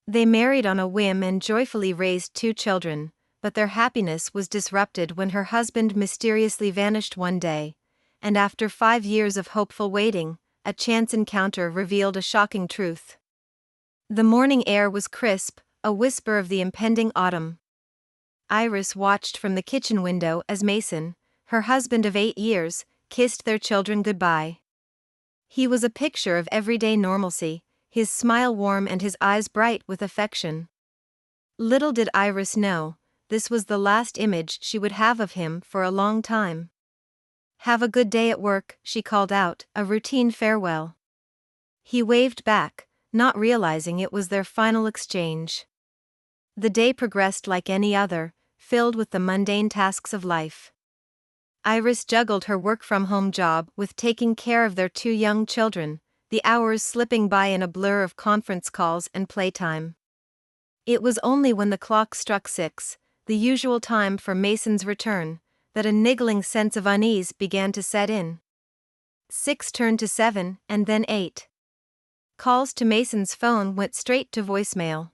They married on a whim and joyfully raised 2 children, but their happiness was disrupted when her husband mysteriously vanished one day, and after 5 years of hopeful waiting, a chance encounter revealed a shocking truth. The morning air was crisp, a whisper of the impending autumn. Iris watched from the kitchen window as Mason, her husband of 8 years, kissed their children goodbye. He was a picture of everyday normalcy, his smile warm and his eyes bright with affection. Little did Iris know, this was the last image she would have of him for a long time. "Have a good day at work," she called out, a routine farewell. He waved back, not realizing it was their final exchange. The day progressed like any other, filled with the mundane tasks of life. Iris juggled her work-from-home job with taking care of their 2 young children, the hours slipping by in a blur of conference calls and playtime. It was only when the clock struck 6, the usual time for Mason's return, that a niggling sense of unease began to set in. 6 turned to 7, and then 8. Calls to Mason's phone went straight to voicemail.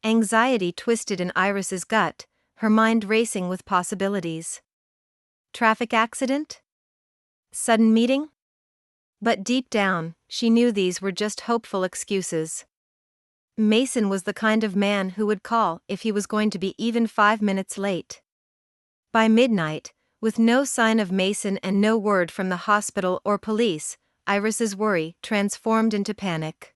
Anxiety twisted in Iris's gut, her mind racing with possibilities. Traffic accident? Sudden meeting? But deep down, she knew these were just hopeful excuses. Mason was the kind of man who would call if he was going to be even 5 minutes late. By midnight, with no sign of Mason and no word from the hospital or police, Iris's worry transformed into panic.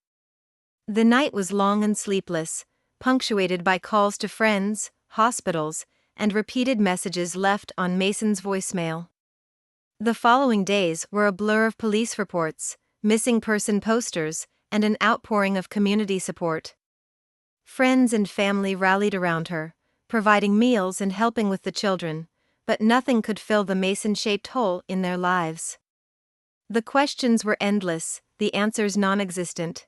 The night was long and sleepless, punctuated by calls to friends, hospitals, and repeated messages left on Mason's voicemail. The following days were a blur of police reports, missing person posters, and an outpouring of community support. Friends and family rallied around her, providing meals and helping with the children, but nothing could fill the Mason-shaped hole in their lives. The questions were endless, the answers non-existent.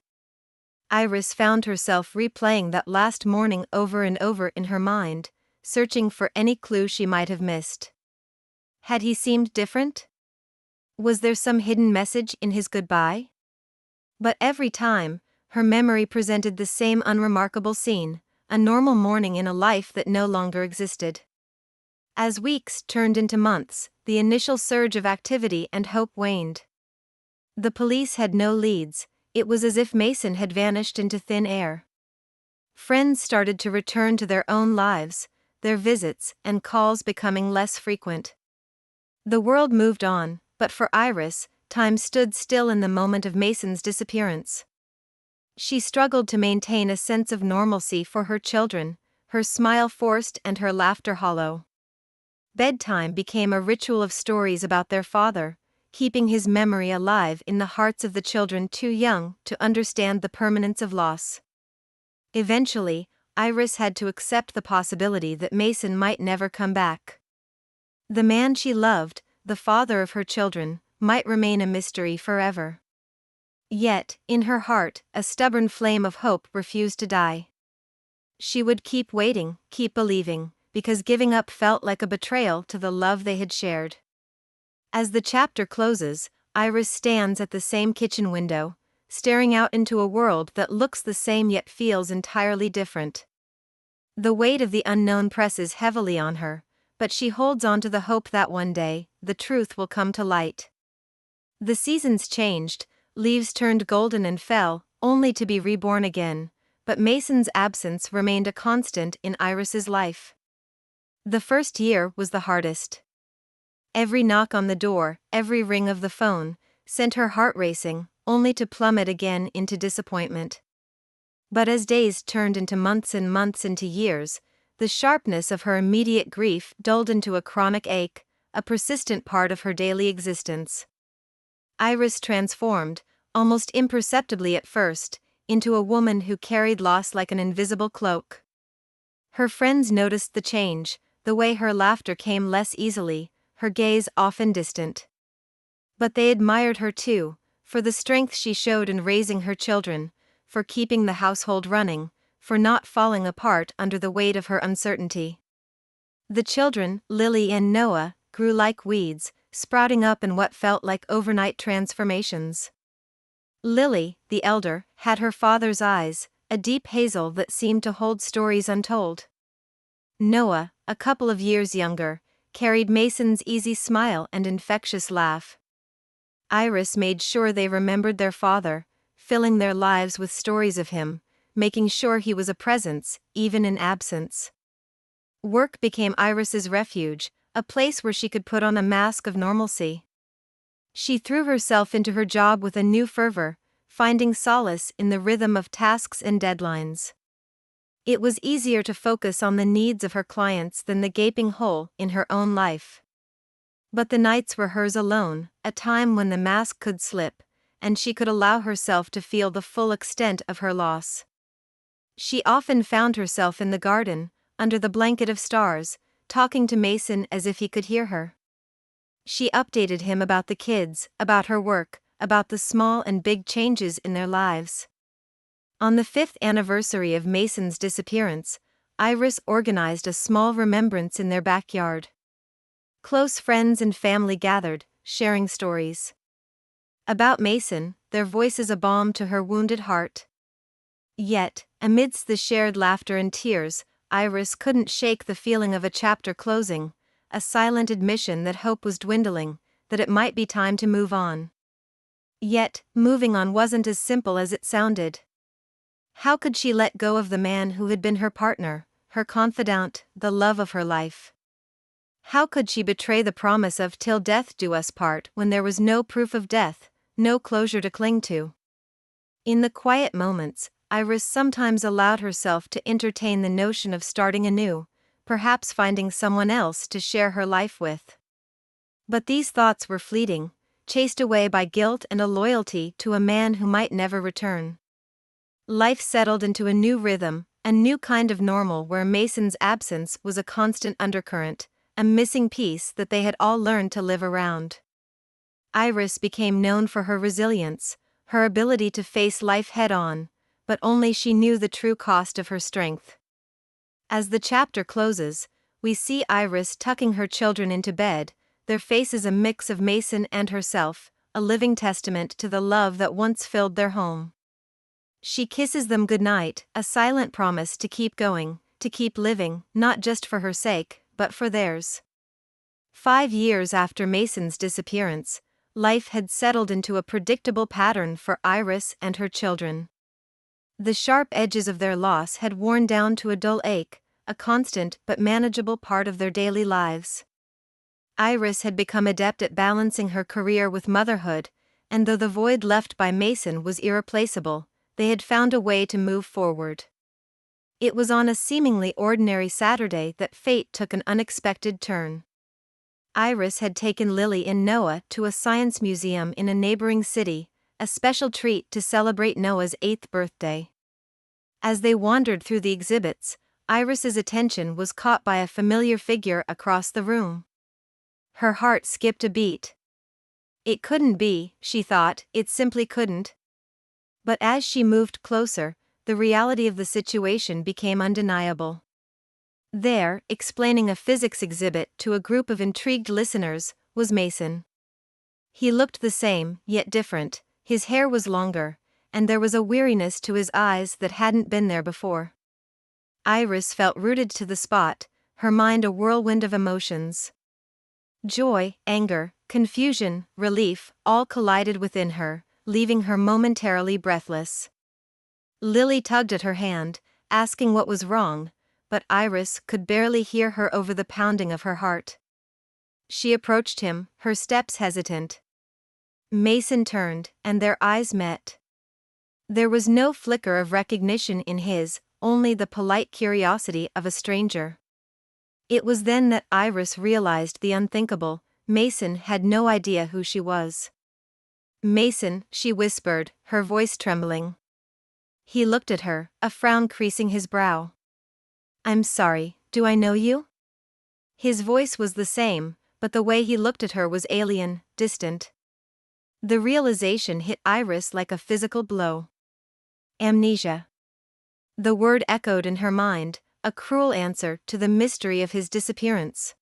Iris found herself replaying that last morning over and over in her mind, searching for any clue she might have missed. Had he seemed different? Was there some hidden message in his goodbye? But every time, her memory presented the same unremarkable scene, a normal morning in a life that no longer existed. As weeks turned into months, the initial surge of activity and hope waned. The police had no leads, it was as if Mason had vanished into thin air. Friends started to return to their own lives, their visits and calls becoming less frequent. The world moved on, but for Iris, time stood still in the moment of Mason's disappearance. She struggled to maintain a sense of normalcy for her children, her smile forced and her laughter hollow. Bedtime became a ritual of stories about their father, keeping his memory alive in the hearts of the children too young to understand the permanence of loss. Eventually, Iris had to accept the possibility that Mason might never come back. The man she loved, the father of her children, might remain a mystery forever. Yet, in her heart, a stubborn flame of hope refused to die. She would keep waiting, keep believing, because giving up felt like a betrayal to the love they had shared. As the chapter closes, Iris stands at the same kitchen window, staring out into a world that looks the same yet feels entirely different. The weight of the unknown presses heavily on her, but she holds on to the hope that one day, the truth will come to light. The seasons changed, leaves turned golden and fell, only to be reborn again, but Mason's absence remained a constant in Iris's life. The first year was the hardest. Every knock on the door, every ring of the phone, sent her heart racing, only to plummet again into disappointment. But as days turned into months and months into years, the sharpness of her immediate grief dulled into a chronic ache, a persistent part of her daily existence. Iris transformed, almost imperceptibly at first, into a woman who carried loss like an invisible cloak. Her friends noticed the change, the way her laughter came less easily, her gaze often distant. But they admired her too, for the strength she showed in raising her children, for keeping the household running, for not falling apart under the weight of her uncertainty. The children, Lily and Noah, grew like weeds, sprouting up in what felt like overnight transformations. Lily, the elder, had her father's eyes, a deep hazel that seemed to hold stories untold. Noah, a couple of years younger, carried Mason's easy smile and infectious laugh. Iris made sure they remembered their father, filling their lives with stories of him, making sure he was a presence, even in absence. Work became Iris's refuge, a place where she could put on a mask of normalcy. She threw herself into her job with a new fervor, finding solace in the rhythm of tasks and deadlines. It was easier to focus on the needs of her clients than the gaping hole in her own life. But the nights were hers alone, a time when the mask could slip, and she could allow herself to feel the full extent of her loss. She often found herself in the garden, under the blanket of stars, talking to Mason as if he could hear her. She updated him about the kids, about her work, about the small and big changes in their lives. On the 5th anniversary of Mason's disappearance, Iris organized a small remembrance in their backyard. Close friends and family gathered, sharing stories about Mason, their voices a balm to her wounded heart. Yet, amidst the shared laughter and tears, Iris couldn't shake the feeling of a chapter closing, a silent admission that hope was dwindling, that it might be time to move on. Yet, moving on wasn't as simple as it sounded. How could she let go of the man who had been her partner, her confidant, the love of her life? How could she betray the promise of "till death do us part" when there was no proof of death, no closure to cling to? In the quiet moments, Iris sometimes allowed herself to entertain the notion of starting anew, perhaps finding someone else to share her life with. But these thoughts were fleeting, chased away by guilt and a loyalty to a man who might never return. Life settled into a new rhythm, a new kind of normal where Mason's absence was a constant undercurrent, a missing piece that they had all learned to live around. Iris became known for her resilience, her ability to face life head-on, but only she knew the true cost of her strength. As the chapter closes, we see Iris tucking her children into bed, their faces a mix of Mason and herself, a living testament to the love that once filled their home. She kisses them goodnight, a silent promise to keep going, to keep living, not just for her sake, but for theirs. 5 years after Mason's disappearance, life had settled into a predictable pattern for Iris and her children. The sharp edges of their loss had worn down to a dull ache, a constant but manageable part of their daily lives. Iris had become adept at balancing her career with motherhood, and though the void left by Mason was irreplaceable, they had found a way to move forward. It was on a seemingly ordinary Saturday that fate took an unexpected turn. Iris had taken Lily and Noah to a science museum in a neighboring city, a special treat to celebrate Noah's 8th birthday. As they wandered through the exhibits, Iris's attention was caught by a familiar figure across the room. Her heart skipped a beat. It couldn't be, she thought, it simply couldn't. But as she moved closer, the reality of the situation became undeniable. There, explaining a physics exhibit to a group of intrigued listeners, was Mason. He looked the same, yet different, his hair was longer, and there was a weariness to his eyes that hadn't been there before. Iris felt rooted to the spot, her mind a whirlwind of emotions. Joy, anger, confusion, relief, all collided within her, leaving her momentarily breathless. Lily tugged at her hand, asking what was wrong, but Iris could barely hear her over the pounding of her heart. She approached him, her steps hesitant. Mason turned, and their eyes met. There was no flicker of recognition in his, only the polite curiosity of a stranger. It was then that Iris realized the unthinkable: Mason had no idea who she was. "Mason," she whispered, her voice trembling. He looked at her, a frown creasing his brow. "I'm sorry, do I know you?" His voice was the same, but the way he looked at her was alien, distant. The realization hit Iris like a physical blow. Amnesia. The word echoed in her mind, a cruel answer to the mystery of his disappearance.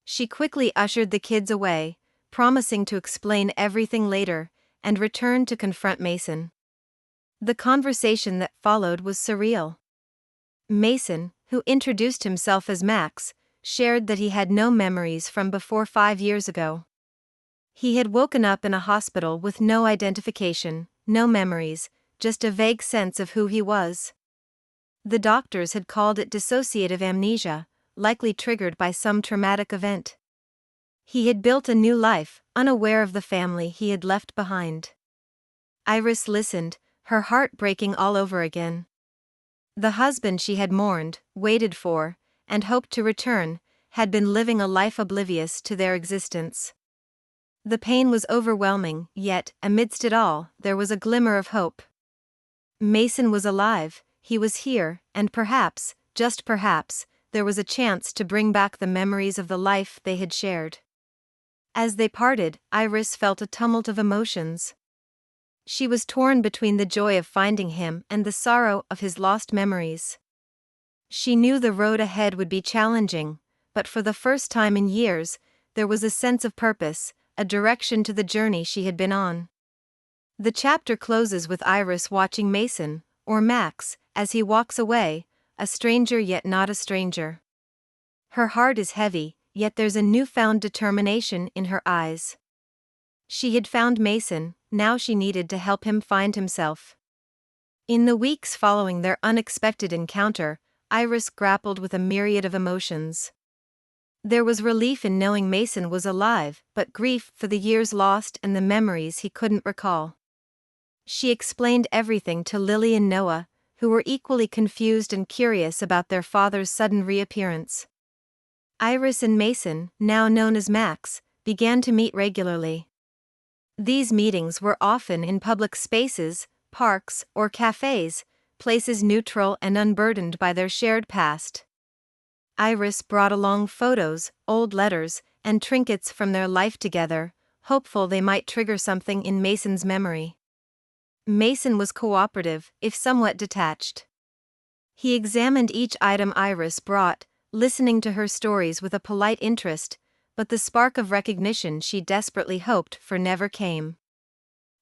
She quickly ushered the kids away, promising to explain everything later, and returned to confront Mason. The conversation that followed was surreal. Mason, who introduced himself as Max, shared that he had no memories from before 5 years ago. He had woken up in a hospital with no identification, no memories, just a vague sense of who he was. The doctors had called it dissociative amnesia, likely triggered by some traumatic event. He had built a new life, unaware of the family he had left behind. Iris listened, her heart breaking all over again. The husband she had mourned, waited for, and hoped to return, had been living a life oblivious to their existence. The pain was overwhelming, yet, amidst it all, there was a glimmer of hope. Mason was alive, he was here, and perhaps, just perhaps, there was a chance to bring back the memories of the life they had shared. As they parted, Iris felt a tumult of emotions. She was torn between the joy of finding him and the sorrow of his lost memories. She knew the road ahead would be challenging, but for the first time in years, there was a sense of purpose, a direction to the journey she had been on. The chapter closes with Iris watching Mason, or Max, as he walks away, a stranger yet not a stranger. Her heart is heavy, yet there's a newfound determination in her eyes. She had found Mason, now she needed to help him find himself. In the weeks following their unexpected encounter, Iris grappled with a myriad of emotions. There was relief in knowing Mason was alive, but grief for the years lost and the memories he couldn't recall. She explained everything to Lily and Noah, who were equally confused and curious about their father's sudden reappearance. Iris and Mason, now known as Max, began to meet regularly. These meetings were often in public spaces, parks, or cafes, places neutral and unburdened by their shared past. Iris brought along photos, old letters, and trinkets from their life together, hopeful they might trigger something in Mason's memory. Mason was cooperative, if somewhat detached. He examined each item Iris brought, listening to her stories with a polite interest, but the spark of recognition she desperately hoped for never came.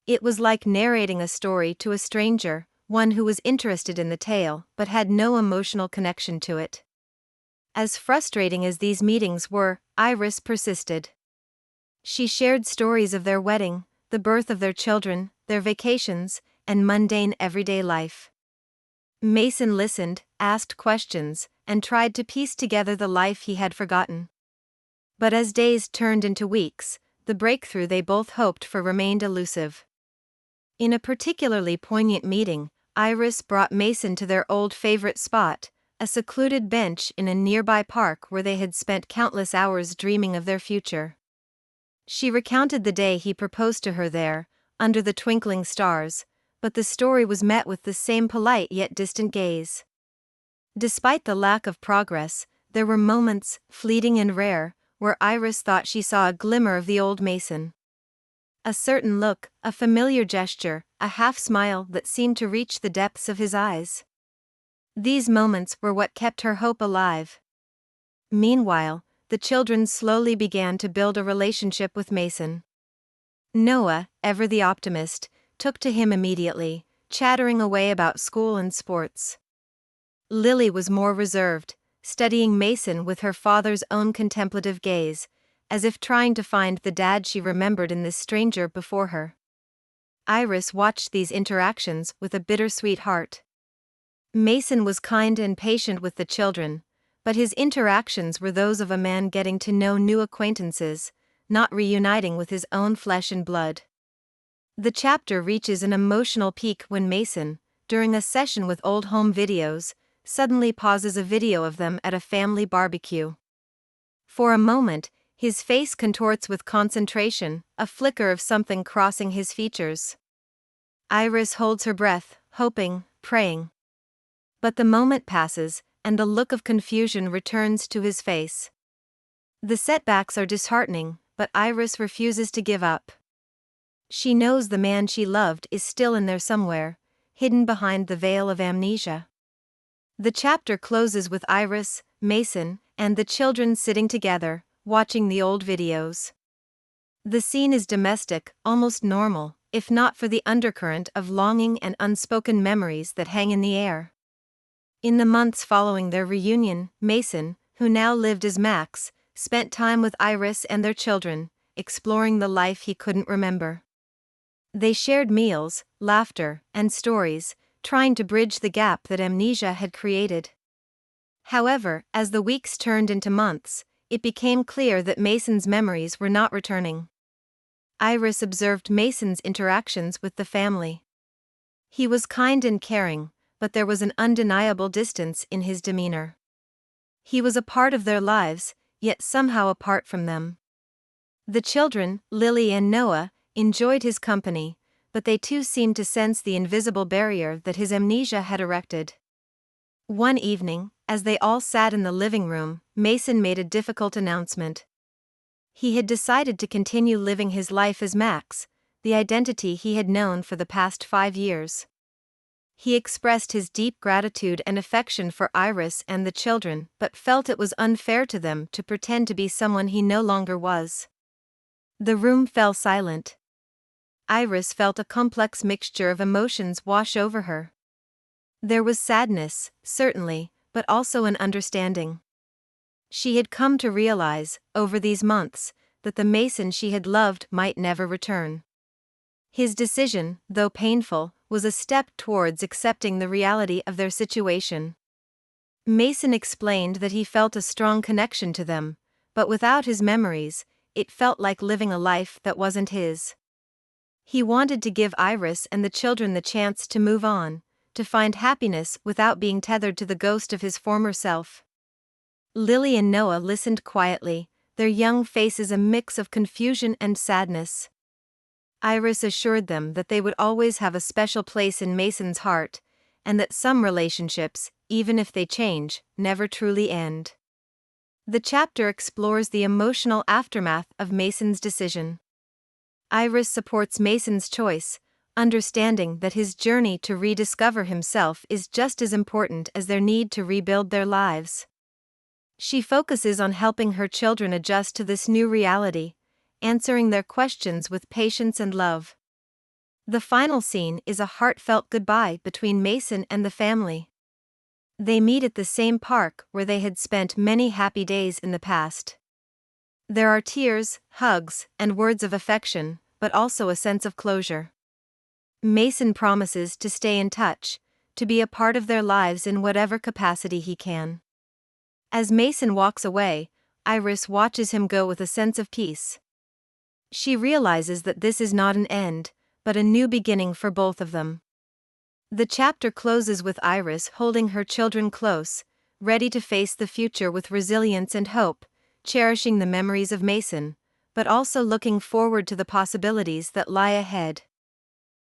It was like narrating a story to a stranger, one who was interested in the tale but had no emotional connection to it. As frustrating as these meetings were, Iris persisted. She shared stories of their wedding, the birth of their children, their vacations, and mundane everyday life. Mason listened, asked questions, and tried to piece together the life he had forgotten. But as days turned into weeks, the breakthrough they both hoped for remained elusive. In a particularly poignant meeting, Iris brought Mason to their old favorite spot, a secluded bench in a nearby park where they had spent countless hours dreaming of their future. She recounted the day he proposed to her there, under the twinkling stars, but the story was met with the same polite yet distant gaze. Despite the lack of progress, there were moments, fleeting and rare, where Iris thought she saw a glimmer of the old Mason. A certain look, a familiar gesture, a half-smile that seemed to reach the depths of his eyes. These moments were what kept her hope alive. Meanwhile, the children slowly began to build a relationship with Mason. Noah, ever the optimist, took to him immediately, chattering away about school and sports. Lily was more reserved, studying Mason with her father's own contemplative gaze, as if trying to find the dad she remembered in this stranger before her. Iris watched these interactions with a bittersweet heart. Mason was kind and patient with the children, but his interactions were those of a man getting to know new acquaintances, not reuniting with his own flesh and blood. The chapter reaches an emotional peak when Mason, during a session with old home videos, suddenly pauses a video of them at a family barbecue. For a moment, his face contorts with concentration, a flicker of something crossing his features. Iris holds her breath, hoping, praying. But the moment passes, and the look of confusion returns to his face. The setbacks are disheartening, but Iris refuses to give up. She knows the man she loved is still in there somewhere, hidden behind the veil of amnesia. The chapter closes with Iris, Mason, and the children sitting together, watching the old videos. The scene is domestic, almost normal, if not for the undercurrent of longing and unspoken memories that hang in the air. In the months following their reunion, Mason, who now lived as Max, spent time with Iris and their children, exploring the life he couldn't remember. They shared meals, laughter, and stories, trying to bridge the gap that amnesia had created. However, as the weeks turned into months, it became clear that Mason's memories were not returning. Iris observed Mason's interactions with the family. He was kind and caring, but there was an undeniable distance in his demeanor. He was a part of their lives, yet somehow apart from them. The children, Lily and Noah, enjoyed his company, but they too seemed to sense the invisible barrier that his amnesia had erected. One evening, as they all sat in the living room, Mason made a difficult announcement. He had decided to continue living his life as Max, the identity he had known for the past 5 years. He expressed his deep gratitude and affection for Iris and the children, but felt it was unfair to them to pretend to be someone he no longer was. The room fell silent. Iris felt a complex mixture of emotions wash over her. There was sadness, certainly, but also an understanding. She had come to realize, over these months, that the Mason she had loved might never return. His decision, though painful, was a step towards accepting the reality of their situation. Mason explained that he felt a strong connection to them, but without his memories, it felt like living a life that wasn't his. He wanted to give Iris and the children the chance to move on, to find happiness without being tethered to the ghost of his former self. Lily and Noah listened quietly, their young faces a mix of confusion and sadness. Iris assured them that they would always have a special place in Mason's heart, and that some relationships, even if they change, never truly end. The chapter explores the emotional aftermath of Mason's decision. Iris supports Mason's choice, understanding that his journey to rediscover himself is just as important as their need to rebuild their lives. She focuses on helping her children adjust to this new reality, answering their questions with patience and love. The final scene is a heartfelt goodbye between Mason and the family. They meet at the same park where they had spent many happy days in the past. There are tears, hugs, and words of affection, but also a sense of closure. Mason promises to stay in touch, to be a part of their lives in whatever capacity he can. As Mason walks away, Iris watches him go with a sense of peace. She realizes that this is not an end, but a new beginning for both of them. The chapter closes with Iris holding her children close, ready to face the future with resilience and hope, cherishing the memories of Mason, but also looking forward to the possibilities that lie ahead.